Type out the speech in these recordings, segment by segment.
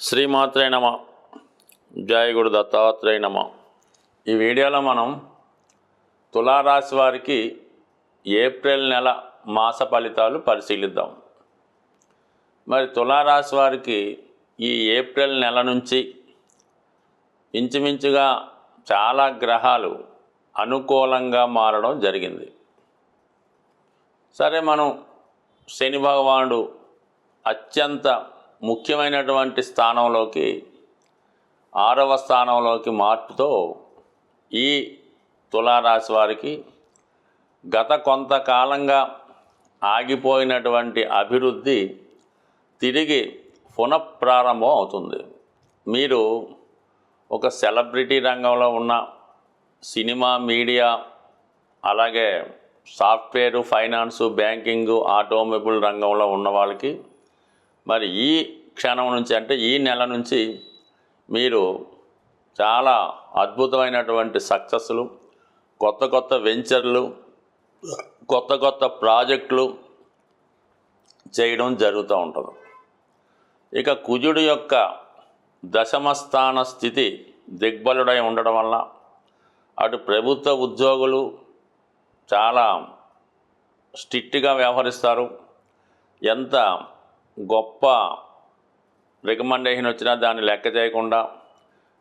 శ్రీమాత్రే నమ. జయ గురు దత్తాత్రేయ నమ. ఈ వీడియోలో మనం తులారాశి వారికి ఏప్రిల్ నెల మాస ఫలితాలు పరిశీలిద్దాం. మరి తులారాశి వారికి ఈ ఏప్రిల్ నెల నుంచి ఇంచుమించుగా చాలా గ్రహాలు అనుకూలంగా మారడం జరిగింది. సరే, మనం శని భగవానుడు అత్యంత ముఖ్యమైనటువంటి స్థానంలోకి 6వ స్థానంలోకి మార్పుతో ఈ తులారాశి వారికి గత కొంతకాలంగా ఆగిపోయినటువంటి అభివృద్ధి తిరిగి పునఃప్రారంభం అవుతుంది. మీరు ఒక సెలబ్రిటీ రంగంలో ఉన్న సినిమా, మీడియా, అలాగే సాఫ్ట్వేరు, ఫైనాన్సు, బ్యాంకింగు, ఆటోమొబైల్ రంగంలో ఉన్న వాళ్ళకి మరి ఈ క్షణం నుంచి, అంటే ఈ నెల నుంచి మీరు చాలా అద్భుతమైనటువంటి సక్సెస్లు, కొత్త కొత్త వెంచర్లు, కొత్త కొత్త ప్రాజెక్టులు చేయడం జరుగుతూ ఉంటుంది. ఇక కుజుడు యొక్క దశమ స్థాన స్థితి దిగ్బలుడై ఉండడం వల్ల అటు ప్రభుత్వ ఉద్యోగులు చాలా స్ట్రిక్ట్గా వ్యవహరిస్తారు. ఎంత గొప్ప రికమెండేషన్ వచ్చినా దాన్ని లెక్క చేయకుండా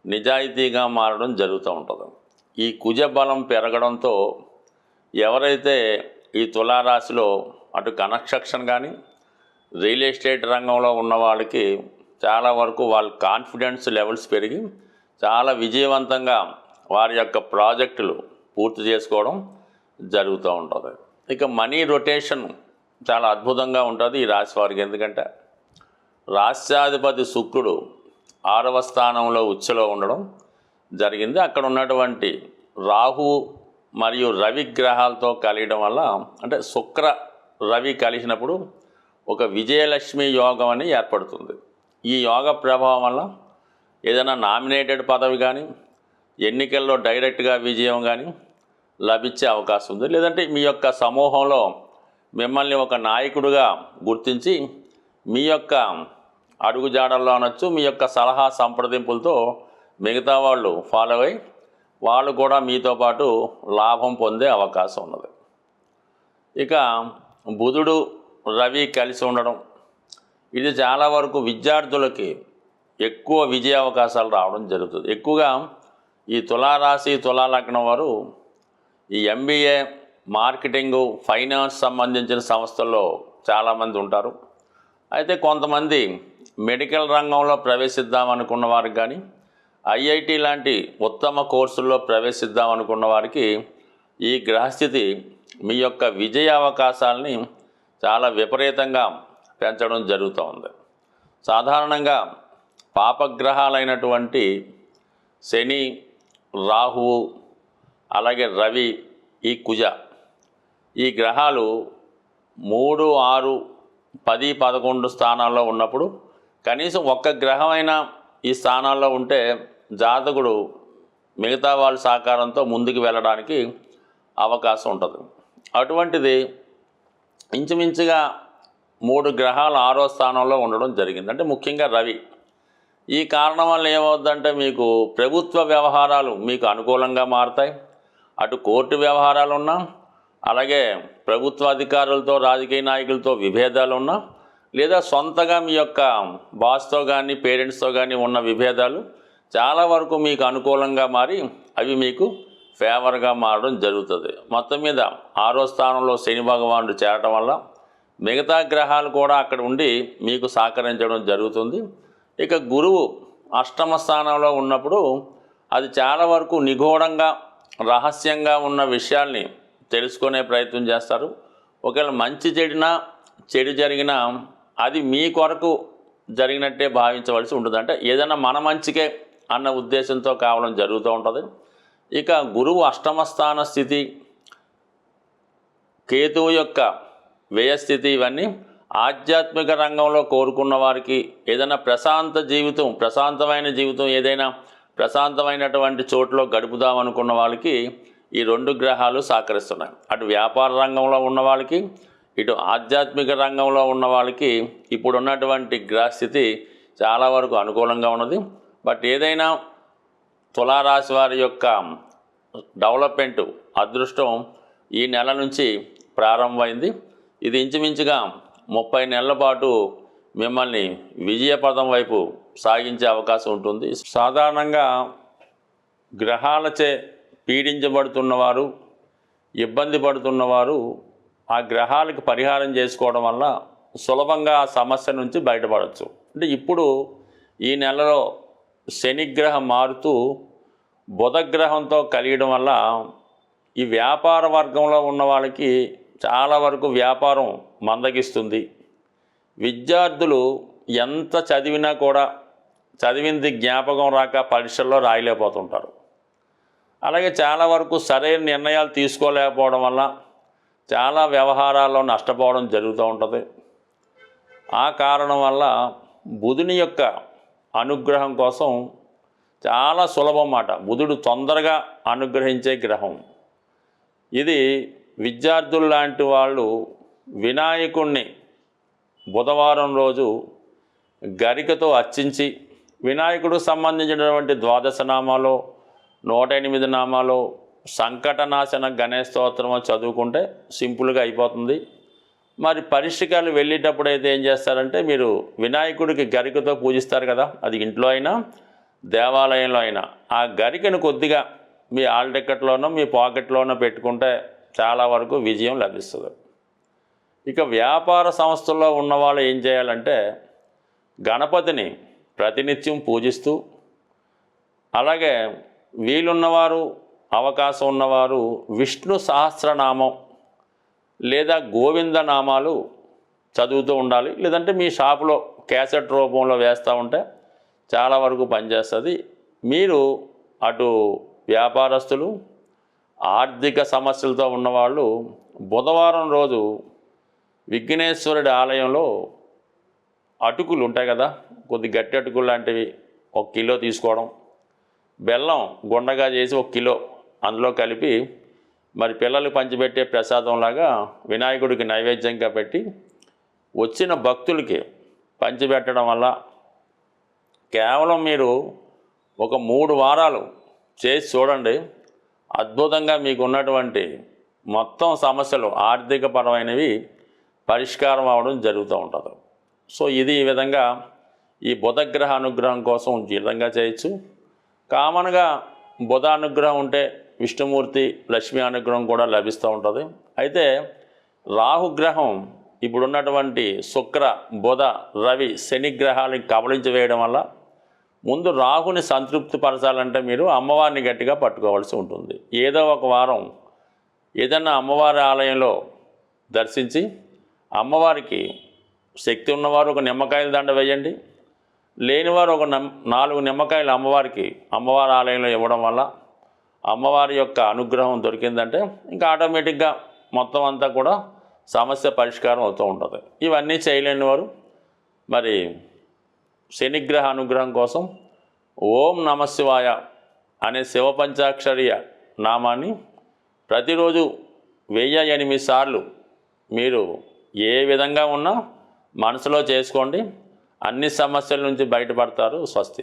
నిజాయితీగా మారడం జరుగుతూ ఉంటుంది. ఈ కుజ బలం పెరగడంతో ఎవరైతే ఈ తులారాశిలో అటు కన్స్ట్రక్షన్ కానీ రియల్ ఎస్టేట్ రంగంలో ఉన్న వాళ్ళకి చాలా వరకు వాళ్ళ కాన్ఫిడెన్స్ లెవెల్స్ పెరిగి చాలా విజయవంతంగా వారి యొక్క ప్రాజెక్టులు పూర్తి చేసుకోవడం జరుగుతూ ఉంటుంది. ఇక మనీ రొటేషన్ చాలా అద్భుతంగా ఉంటుంది ఈ రాశి వారికి. ఎందుకంటే రాష్ట్రాధిపతి శుక్రుడు 6వ స్థానంలో ఉచ్చలో ఉండడం జరిగింది. అక్కడ ఉన్నటువంటి రాహు మరియు రవి గ్రహాలతో కలియడం వల్ల, అంటే శుక్ర రవి కలిసినప్పుడు ఒక విజయలక్ష్మి యోగం అని ఏర్పడుతుంది. ఈ యోగ ప్రభావం వల్ల ఏదైనా నామినేటెడ్ పదవి కానీ, ఎన్నికల్లో డైరెక్ట్గా విజయం కానీ లభించే అవకాశం ఉంది. లేదంటే మీ యొక్క సమూహంలో మిమ్మల్ని ఒక నాయకుడిగా గుర్తించి మీ యొక్క అడుగుజాడల్లో అనొచ్చు, మీ యొక్క సలహా సంప్రదింపులతో మిగతా వాళ్ళు ఫాలో అయ్యి వాళ్ళు కూడా మీతో పాటు లాభం పొందే అవకాశం ఉన్నది. ఇక బుధుడు రవి కలిసి ఉండడం, ఇది చాలా వరకు విద్యార్థులకి ఎక్కువ విజయ అవకాశాలు రావడం జరుగుతుంది. ఎక్కువగా ఈ తులారాశి, తులాలగ్నం వారు ఈ ఎంబీఏ, మార్కెటింగు, ఫైనాన్స్ సంబంధించిన సంస్థల్లో చాలామంది ఉంటారు. అయితే కొంతమంది మెడికల్ రంగంలో ప్రవేశిద్దామనుకున్న వారికి కానీ, ఐఐటి లాంటి ఉత్తమ కోర్సుల్లో ప్రవేశిద్దామనుకున్న వారికి ఈ గ్రహస్థితి మీ యొక్క విజయ అవకాశాలని చాలా విపరీతంగా పెంచడం జరుగుతూ ఉంది. సాధారణంగా పాపగ్రహాలైనటువంటి శని, రాహువు, అలాగే రవి, ఈ కుజ, ఈ గ్రహాలు 3, 6, 10, 11 స్థానాల్లో ఉన్నప్పుడు కనీసం ఒక్క గ్రహమైనా ఈ స్థానాల్లో ఉంటే జాతకుడు మిగతా వాళ్ళ సహకారంతో ముందుకు వెళ్ళడానికి అవకాశం ఉంటుంది. అటువంటిది ఇంచుమించుగా 3 గ్రహాలు 6వ స్థానంలో ఉండడం జరిగింది. అంటే ముఖ్యంగా రవి. ఈ కారణం వల్ల ఏమవుద్దంటే మీకు ప్రభుత్వ వ్యవహారాలు మీకు అనుకూలంగా మారుతాయి. అటు కోర్టు వ్యవహారాలు ఉన్నా, అలాగే ప్రభుత్వ అధికారులతో, రాజకీయ నాయకులతో విభేదాలు ఉన్నా, లేదా సొంతగా మీ యొక్క బాస్తో కానీ పేరెంట్స్తో కానీ ఉన్న విభేదాలు చాలా వరకు మీకు అనుకూలంగా మారి అవి మీకు ఫేవర్గా మారడం జరుగుతుంది. మొత్తం మీద 6వ స్థానంలో శని భగవానుడు చేరటం వల్ల మిగతా గ్రహాలు కూడా అక్కడ ఉండి మీకు సహకరించడం జరుగుతుంది. ఇక గురువు 8వ స్థానంలో ఉన్నప్పుడు అది చాలా వరకు నిగూఢంగా, రహస్యంగా ఉన్న విషయాల్ని తెలుసుకునే ప్రయత్నం చేస్తారు. ఒకవేళ మంచి చెడు జరిగినా అది మీ కొరకు జరిగినట్టే భావించవలసి ఉంటుంది. అంటే ఏదైనా మన మంచికే అన్న ఉద్దేశంతో కావడం జరుగుతూ ఉంటుంది. ఇక గురువు 8వ స్థాన స్థితి, కేతువు యొక్క వ్యయస్థితి, ఇవన్నీ ఆధ్యాత్మిక రంగంలో కోరుకున్న వారికి, ఏదైనా ప్రశాంతమైన జీవితం ఏదైనా ప్రశాంతమైనటువంటి చోట్లో గడుపుదామనుకున్న వాళ్ళకి ఈ 2 గ్రహాలు సహకరిస్తున్నాయి. అటు వ్యాపార రంగంలో ఉన్న వాళ్ళకి, ఇటు ఆధ్యాత్మిక రంగంలో ఉన్న వాళ్ళకి ఇప్పుడు ఉన్నటువంటి గ్రహస్థితి చాలా వరకు అనుకూలంగా ఉన్నది. బట్ ఏదైనా తులారాశి వారి యొక్క డెవలప్మెంట్ అదృష్టం ఈ నెల నుంచి ప్రారంభమైంది. ఇది ఇంచుమించుగా 30 నెలల పాటు మిమ్మల్ని విజయపథం వైపు సాగించే అవకాశం ఉంటుంది. సాధారణంగా గ్రహాలచే పీడించబడుతున్నవారు, ఇబ్బంది పడుతున్నవారు ఆ గ్రహాలకు పరిహారం చేసుకోవడం వల్ల సులభంగా ఆ సమస్య నుంచి బయటపడవచ్చు. అంటే ఇప్పుడు ఈ నెలలో శనిగ్రహం మారుతూ బుధగ్రహంతో కలియడం వల్ల ఈ వ్యాపార వర్గంలో ఉన్న వాళ్ళకి చాలా వరకు వ్యాపారం మందగిస్తుంది. విద్యార్థులు ఎంత చదివినా కూడా చదివింది జ్ఞాపకం రాక పరీక్షల్లో రాయలేకపోతుంటారు. అలాగే చాలా వరకు సరైన నిర్ణయాలు తీసుకోలేకపోవడం వల్ల చాలా వ్యవహారాల్లో నష్టపోవడం జరుగుతూ ఉంటుంది. ఆ కారణం వల్ల బుధుని యొక్క అనుగ్రహం కోసం చాలా సులభం మాట. బుధుడు తొందరగా అనుగ్రహించే గ్రహం. ఇది విద్యార్థులు లాంటి వాళ్ళు వినాయకుణ్ణి బుధవారం రోజు గరికతో అర్చించి వినాయకుడు సంబంధించినటువంటి 12 నామాలు, 108 నామాలు, సంకటనాశన గణేష్ స్తోత్రము చదువుకుంటే సింపుల్గా అయిపోతుంది. మరి పరీక్షకాలు వెళ్ళేటప్పుడు అయితే ఏం చేస్తారంటే, మీరు వినాయకుడికి గరికతో పూజిస్తారు కదా, అది ఇంట్లో అయినా దేవాలయంలో అయినా ఆ గరికను కొద్దిగా మీ హాల్ టికెట్లోనో మీ పాకెట్లోనో పెట్టుకుంటే చాలా వరకు విజయం లభిస్తుంది. ఇక వ్యాపార సంస్థల్లో ఉన్నవాళ్ళు ఏం చేయాలంటే, గణపతిని ప్రతినిత్యం పూజిస్తూ, అలాగే వీలున్నవారు అవకాశం ఉన్నవారు విష్ణు సహస్రనామం లేదా గోవింద నామాలు చదువుతూ ఉండాలి. లేదంటే మీ షాపులో క్యాసెట్ రూపంలో వేస్తూ ఉంటే చాలా వరకు పనిచేస్తుంది. మీరు అటు వ్యాపారస్తులు, ఆర్థిక సమస్యలతో ఉన్నవాళ్ళు బుధవారం రోజు విఘ్నేశ్వరుడి ఆలయంలో అటుకులు ఉంటాయి కదా, కొద్ది గట్టి అటుకులు లాంటివి 1 కిలో తీసుకోవడం, బెల్లం గుండగా చేసి 1 కిలో అందులో కలిపి మరి పిల్లలకు పంచిపెట్టే ప్రసాదంలాగా వినాయకుడికి నైవేద్యంగా పెట్టి వచ్చిన భక్తులకి పంచిపెట్టడం వల్ల కేవలం మీరు ఒక 3 వారాలు చేసి చూడండి, అద్భుతంగా మీకు ఉన్నటువంటి మొత్తం సమస్యలు ఆర్థిక పరమైనవి పరిష్కారం అవడం జరుగుతూ ఉంటుంది. సో ఇది ఈ విధంగా ఈ బుధగ్రహ అనుగ్రహం కోసం ఈ విధంగా చేయొచ్చు. కామన్గా బుధ అనుగ్రహం ఉంటే విష్ణుమూర్తి, లక్ష్మీ అనుగ్రహం కూడా లభిస్తూ ఉంటుంది. అయితే రాహుగ్రహం ఇప్పుడున్నటువంటి శుక్ర, బుధ, రవి, శని గ్రహాలను కబళించి వేయడం వల్ల ముందు రాహుని సంతృప్తి పరచాలంటే మీరు అమ్మవారిని గట్టిగా పట్టుకోవాల్సి ఉంటుంది. ఏదో ఒక వారం ఏదన్నా అమ్మవారి ఆలయంలో దర్శించి అమ్మవారికి శక్తి ఉన్నవారు ఒక నిమ్మకాయల దండ వేయండి, లేనివారు ఒక 4 నిమ్మకాయలు అమ్మవారికి అమ్మవారి ఆలయంలో ఇవ్వడం వల్ల అమ్మవారి యొక్క అనుగ్రహం దొరికిందంటే ఇంకా ఆటోమేటిక్గా మొత్తం అంతా కూడా సమస్య పరిష్కారం అవుతూ ఉంటుంది. ఇవన్నీ చేయలేని వారు మరి శనిగ్రహ అనుగ్రహం కోసం ఓం నమశివాయ అనే శివ పంచాక్షరీయ నామాన్ని ప్రతిరోజు 1008 సార్లు మీరు ఏ విధంగా ఉన్నా మనసులో చేసుకోండి. అన్ని సమస్యల నుంచి బయటపడతారు. స్వస్తి.